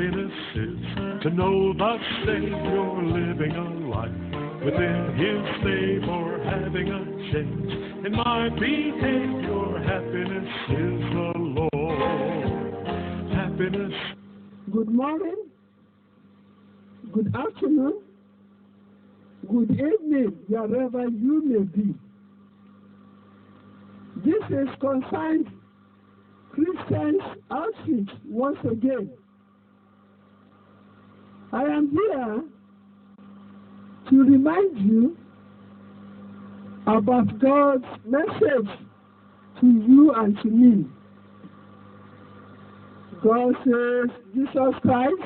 happiness is to know thus saved you're living a life within His name or having a change in my behavior. Happiness is the Lord. Happiness. Good morning, good afternoon, good evening, wherever you may be. This is Concerned Christians Outreach once again. I am here to remind you about God's message to you and to me. God says Jesus Christ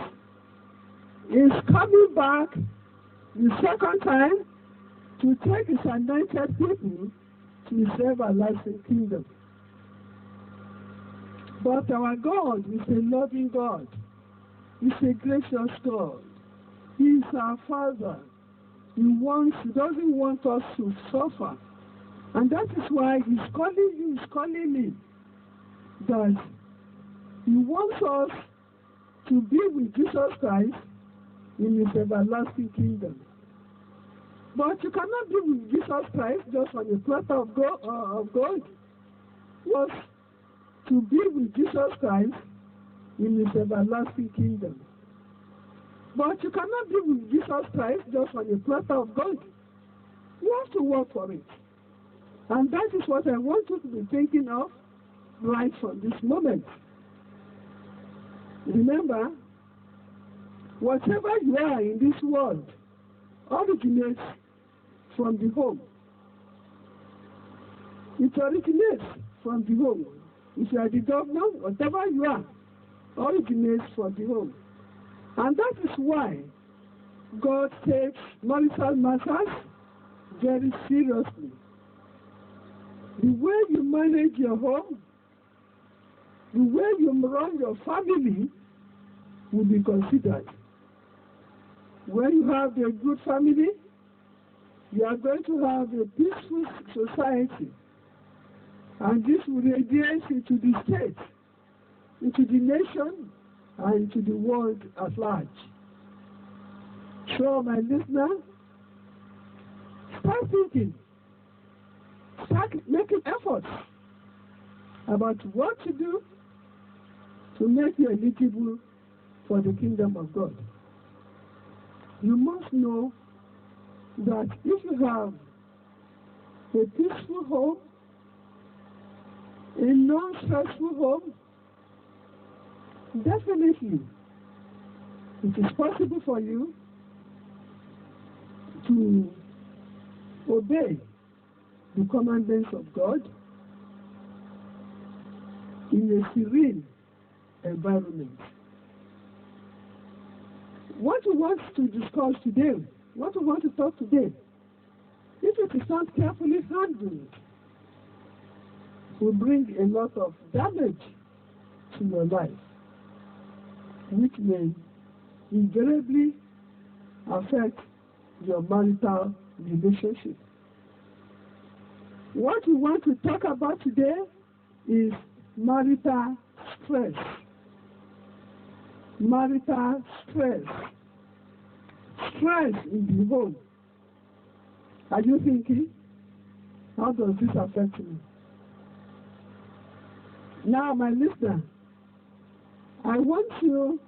is coming back the second time to take His anointed people to His everlasting kingdom. But our God is a loving God. He's a gracious God. He is our Father. He doesn't want us to suffer. And that is why He's calling you, He's calling me, that He wants us to be with Jesus Christ in His everlasting kingdom. But you cannot be with Jesus Christ just on a platter of gold. Yes, to be with Jesus Christ in His everlasting kingdom. But you cannot be with Jesus Christ just on a platter of gold. You have to work for it. And that is what I want you to be thinking of right from this moment. Remember, whatever you are in this world originates from the home. It originates from the home. If you are the governor, whatever you are originates from the home. And that is why God takes marital matters very seriously. The way you manage your home, the way you run your family will be considered. When you have a good family, you are going to have a peaceful society. And this will radiate into the state, into the nation, and into the world at large. So, my listener, start thinking. Start making efforts about what to do to make you eligible for the kingdom of God. You must know that if you have a peaceful home, a non-stressful home, definitely it is possible for you to obey the commandments of God in a serene environment. What we want to discuss today, what we want to talk today, if it is not carefully handled, will bring a lot of damage to your life, which may invariably affect your marital relationship. What we want to talk about today is marital stress. Marital stress. Stress in the home. Are you thinking, how does this affect me? Now, my listener, I want you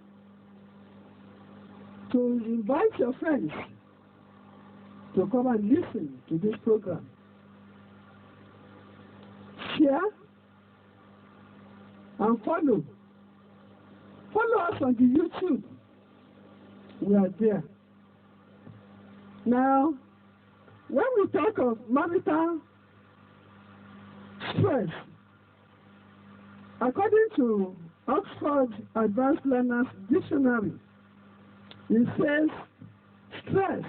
to invite your friends to come and listen to this program. Share and follow. Follow us on the YouTube. We are there. Now, when we talk of marital stress, according to Oxford Advanced Learners Dictionary, it says stress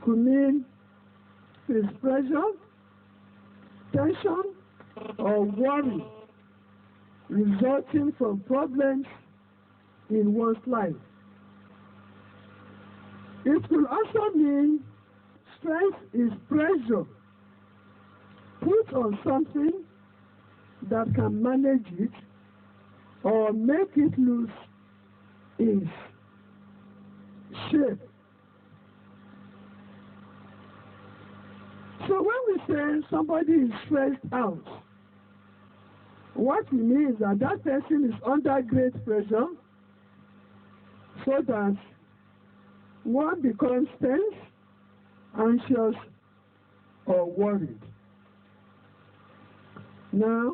could mean pressure, tension, or worry resulting from problems in one's life. It could also mean stress is pressure put on something that can manage it or make it lose is shape. So when we say somebody is stressed out, what we mean is that that person is under great pressure, so that one becomes tense, anxious, or worried. Now,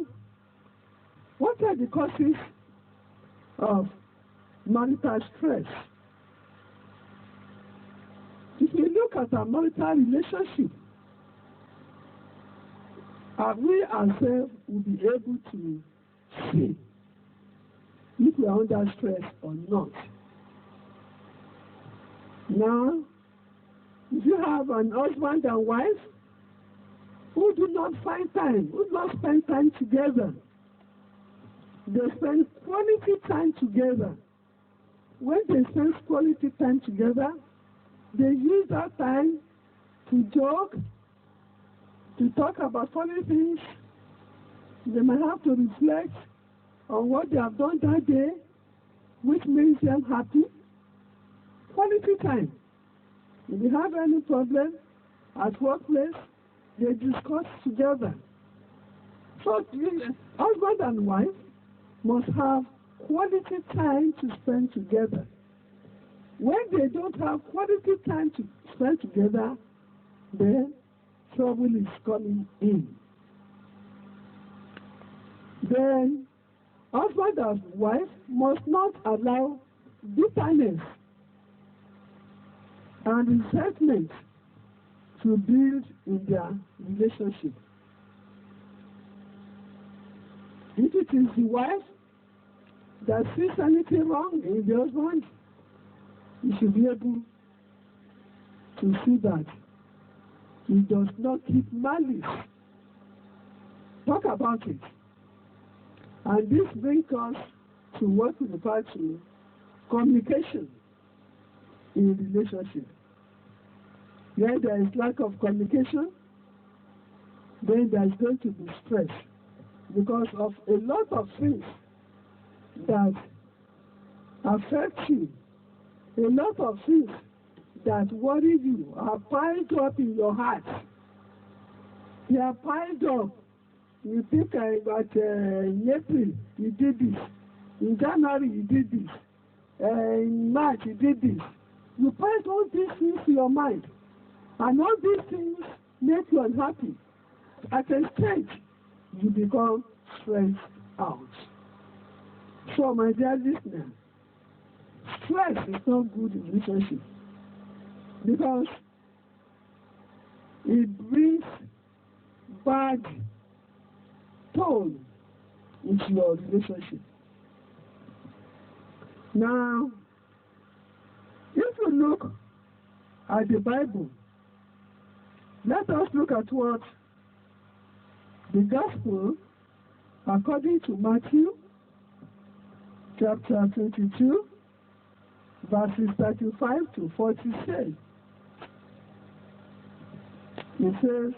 what are the causes of marital stress? If you look at our marital relationship, we ourselves will be able to see if we are under stress or not. Now, if you have an husband and wife who do not find time, who do not spend time together, they spend quality time together. When they spend quality time together, they use that time to joke, to talk about funny things. They might have to reflect on what they have done that day, which makes them happy. Quality time. If they have any problem at workplace, they discuss together. So husband and wife must have quality time to spend together. When they don't have quality time to spend together, then trouble is coming in. Then husband and wife must not allow bitterness and resentment to build in their relationship. If it is the wife that sees anything wrong in the husband, you should be able to see that he does not keep malice. Talk about it. And this brings us to what we refer to communication in relationship. When there is lack of communication, then there is going to be stress because of a lot of things that affect you, a lot of things that worry you are piled up in your heart. They are piled up. You think about in April you did this, in January you did this, in March you did this. You piled all these things in your mind, and all these things make you unhappy. At a stage, you become stressed out. So, my dear listener, stress is not good in relationship because it brings bad tone into your relationship. Now, if you look at the Bible, let us look at what the Gospel, according to Matthew, chapter 22, verses 35 to 40 says. It says,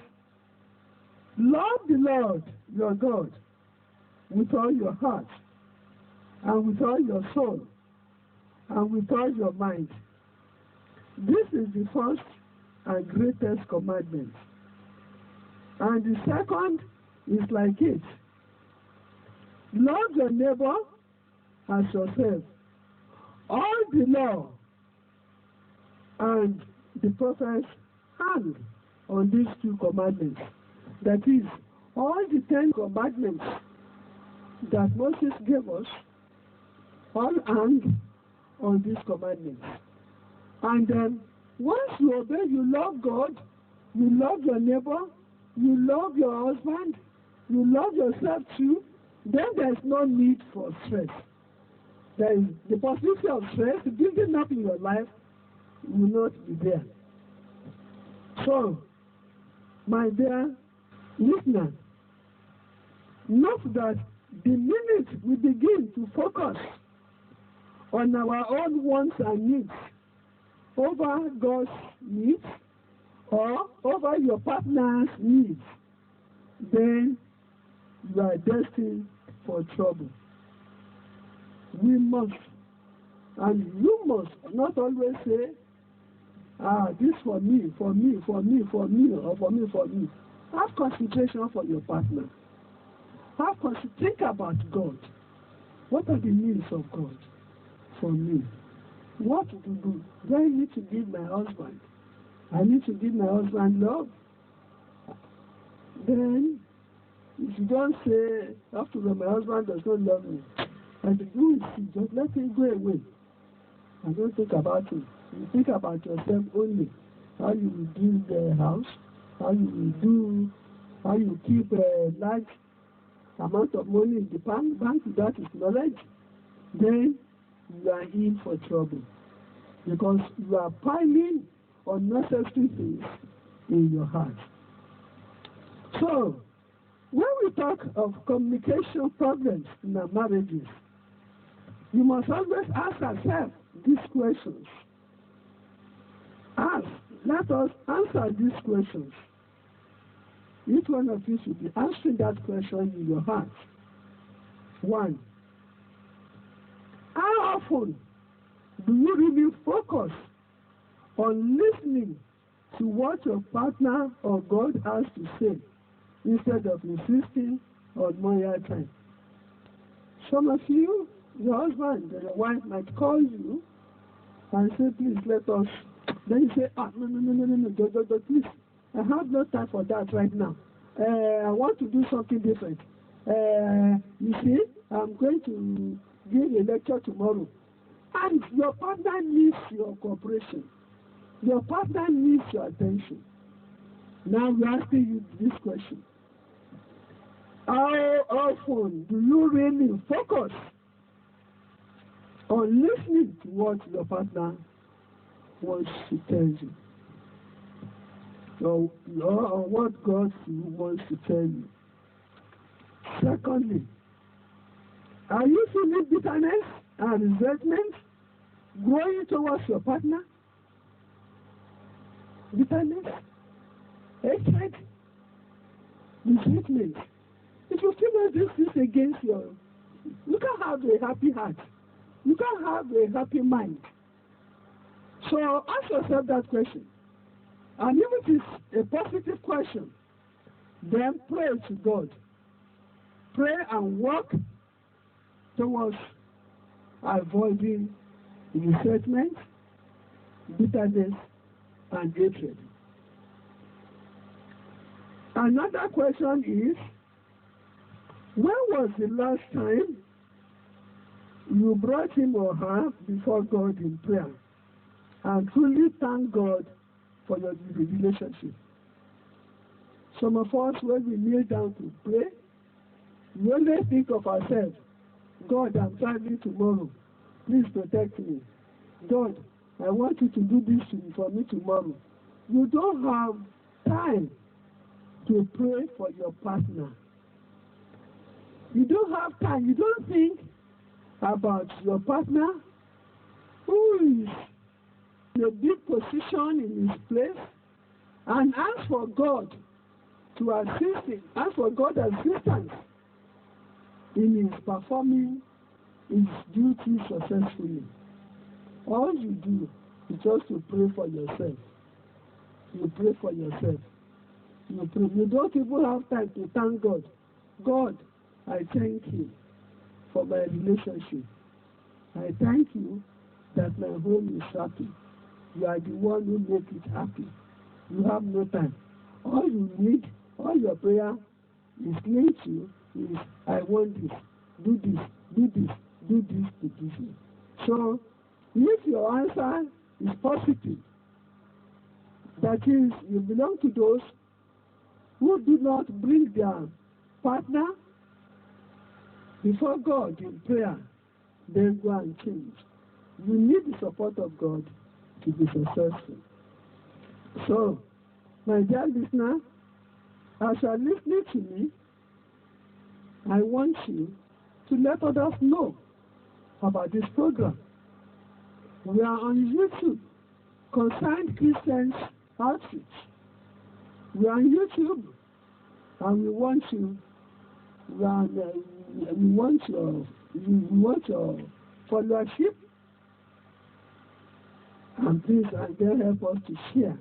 love the Lord your God with all your heart, and with all your soul, and with all your mind. This is the first and greatest commandment. And the second is like it. Love your neighbor as yourself. All the law and the prophets hang on these two commandments. That is, all the 10 commandments that Moses gave us all hang on these commandments. And then, once you obey, you love God, you love your neighbor, you love your husband, you love yourself too, then there's no need for stress. There is the possibility of stress building up in your life will not be there. So, my dear listener, note that the minute we begin to focus on our own wants and needs over God's needs or over your partner's needs, then you are destined for trouble. We must And you must not always say, this for me, for me, for me, for me, or for me, for me. Have consideration for your partner. Think about God. What are the needs of God for me? What to do? Do I need to give my husband? I need to give my husband love. Then, if you don't say, after all, my husband does not love me, and the do is just let him go away. And don't think about him. You think about yourself only. How you will build the house, how you keep a large amount of money in the bank, that is knowledge. Then you are in for trouble. Because you are piling unnecessary things in your heart. So, when we talk of communication problems in our marriages, you must always ask ourselves these questions. Let us answer these questions. Each one of you should be answering that question in your heart. 1. How often do you really focus on listening to what your partner or God has to say instead of insisting on more time? Some of you, your husband or your wife might call you and say, please let us. Then you say, no, please. I have no time for that right now. I want to do something different. You see, I'm going to give a lecture tomorrow. And your partner needs your cooperation. Your partner needs your attention. Now we're asking you this question. How often do you really focus on listening to what your partner wants to tell you? Or what God wants to tell you? Secondly, are you feeling bitterness and resentment growing towards your partner? Bitterness, hatred, resentment. If you feel this against you can't have a happy heart. You can't have a happy mind. So ask yourself that question. And if it is a positive question, then pray to God. Pray and work towards avoiding resentment, bitterness, and hatred. Another question is, when was the last time you brought him or her before God in prayer and truly thank God for your relationship? Some of us, when we kneel down to pray, we only think of ourselves. God, I'm traveling tomorrow. Please protect me. God, I want you to do this for me tomorrow. You don't have time to pray for your partner. You don't have time. You don't think about your partner who is in a big position in his place, and ask for God to assist him. Ask for God's assistance in his performing his duty successfully. All you do is just to pray for yourself. You pray for yourself. You pray. You don't even have time to thank God. God, I thank you for my relationship. I thank you that my home is happy. You are the one who makes it happy. You have no time. All you need, all your prayer is linked to is, I want this, do this, do this, do this, do this. So, if your answer is positive, that is, you belong to those who do not bring their partner before God in prayer, then go and change. You need the support of God to be successful. So, my dear listener, as you are listening to me, I want you to let others know about this program. We are on YouTube, Concerned Christians Outreach. We are on YouTube, and we want your followership. And please, and then help us to share.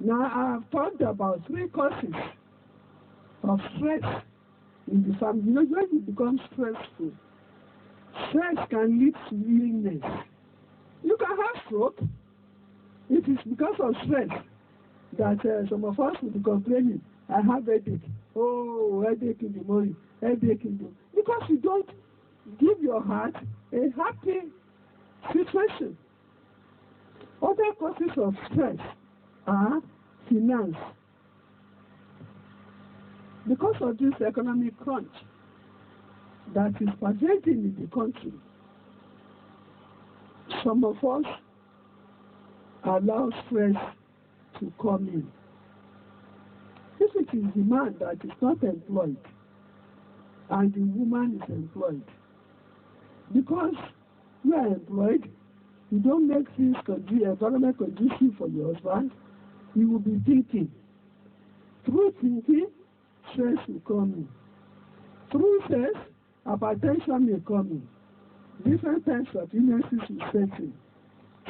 Now, I have talked about 3 causes of stress in the family. You know, when you become stressful, stress can lead to illness. You can have stroke. It is because of stress that some of us will be complaining, I have headache. Oh, headache in the morning, headache in the... Because you don't give your heart a happy situation. Other causes of stress are finance. Because of this economic crunch that is pervading in the country, some of us allow stress to come in. If it is the man that is not employed and the woman is employed, because you are employed, you don't make things environment conducive for your husband, you will be thinking. Through thinking, stress will come in. Through stress, hypertension may come in. Different types of illnesses will set in.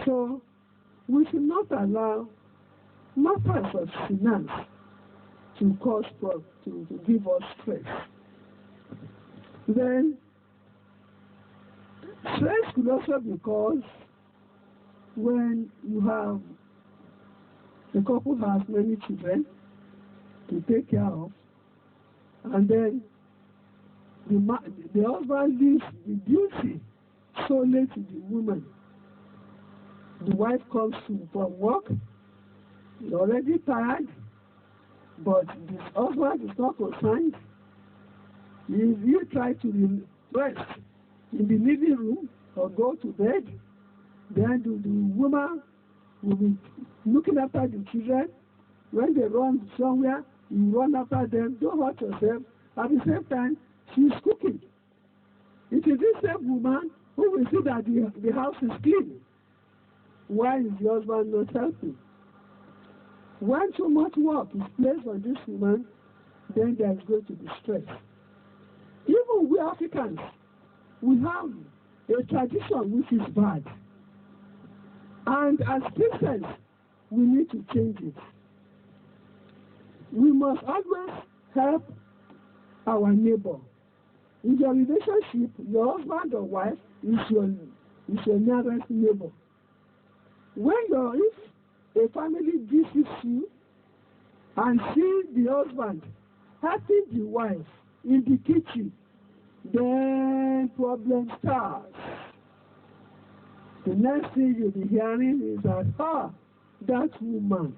So, we should not allow matters of finance to cause to give us stress. Then, stress could also be caused when you have a couple has many children to take care of, and then the husband leaves the duty solely to the woman. The wife comes from work, he's already tired, but the husband is not concerned. If you try to rest in the living room or go to bed, then the woman will be looking after the children. When they run somewhere, you run after them. Don't hurt yourself. At the same time, she's cooking. It is this same woman who will see that the house is clean. Why is the husband not helping? When too much work is placed on this woman, then there is going to be stress. Even we Africans, we have a tradition which is bad. And as Christians, we need to change it. We must always help our neighbor. In your relationship, your husband or wife is your nearest neighbor. If a family visits you and see the husband helping the wife in the kitchen, then problem starts. The next thing you'll be hearing is that woman,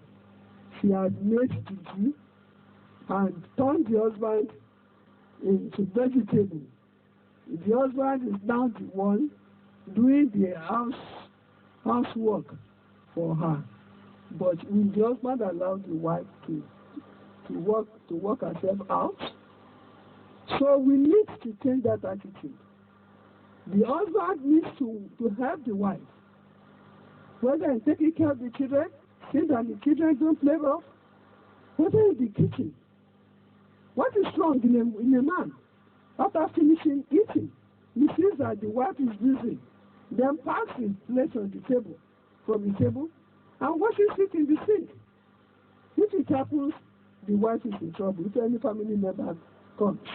she has made juju and turned the husband into vegetable. The husband is now the one doing the housework for her. But will the husband allow the wife to work herself out? So we need to change that attitude. The husband needs to help the wife, whether in taking care of the children, see that the children don't play rough, whether in the kitchen. What is wrong in a man? After finishing eating, he sees that the wife is busy, then packs his plate from the table, and washes it in the sink. If it happens, the wife is in trouble if any family member comes.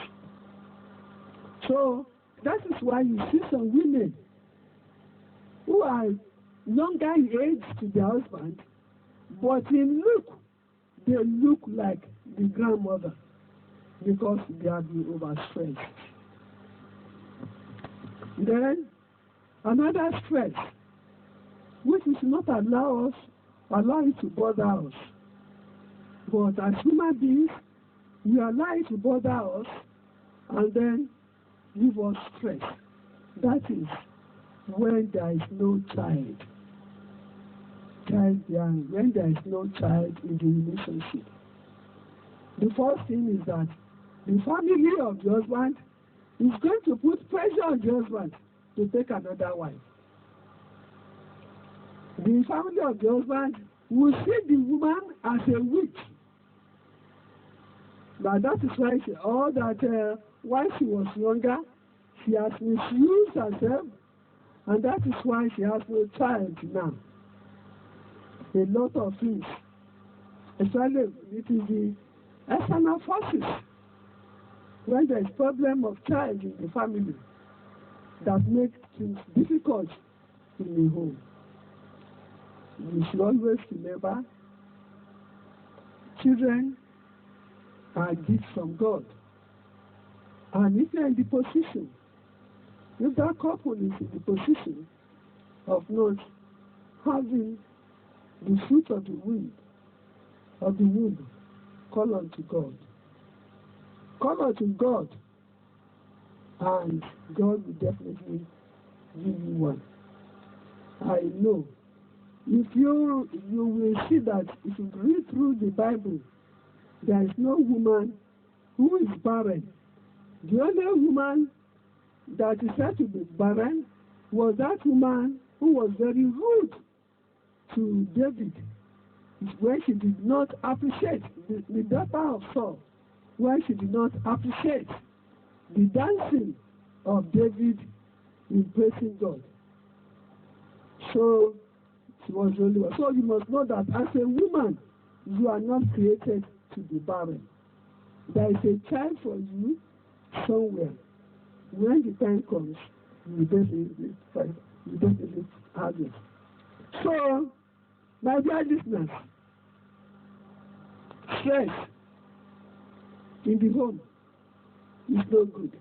So, that is why you see some women who are younger in age to their husband, but in look, they look like the grandmother because they have been overstressed. Then, another stress, which is not allow it to bother us. But as human beings, we allow it to bother us and then give us stress. That is when there is no child. When there is no child in the relationship. The first thing is that the family of the husband is going to put pressure on the husband to take another wife. The family of the husband will see the woman as a witch. Now that is why while she was younger, she has misused herself, and that is why she has no child now. a lot of things, especially it is the external forces. When there is problem of child in the family, that makes things difficult in the home. We should always remember, children are gifts from God. And if you are in the position, if that couple is in the position of not having the fruit of the womb, call unto God. Call unto God, and God will definitely give you one. I know. If you will see that if you read through the Bible, there is no woman who is barren. The only woman that is said to be barren was that woman who was very rude to David, when she did not appreciate the daughter of Saul, when she did not appreciate the dancing of David in praising God. So she was only one. So you must know that as a woman, you are not created to be barren. There is a child for you somewhere. When the time comes, you definitely have it. So, my dear listeners, stress in the home is no good.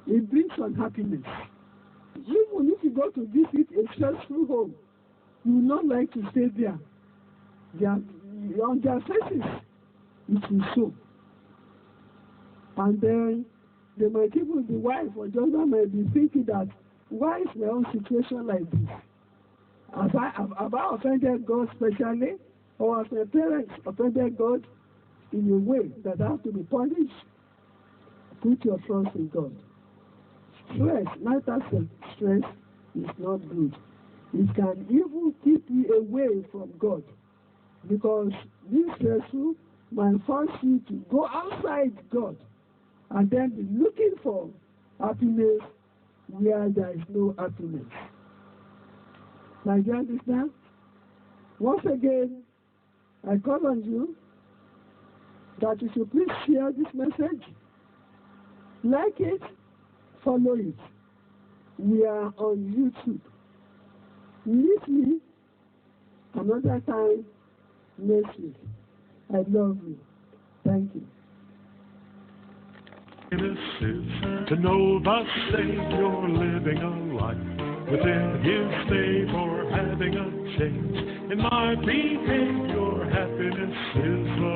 It brings unhappiness. Even if you go to visit a stressful home, you will not like to stay there. On their faces, it will show. And then they might even, the wife or the husband might be thinking that, why is my own situation like this? Have I offended God specially? Or has my parents offended God in a way that I have to be punished? Put your trust in God. Mental stress is not good. It can even keep you away from God, because being stressful might force you to go outside God and then be looking for happiness where there is no happiness. My dear listener, once again, I call on you that you should please share this message. Like it, follow it. We are on YouTube. Meet me another time next week. I love you. Thank you. It is to know thus Savior living a life within His name, or having a change in my behavior. Happiness is love.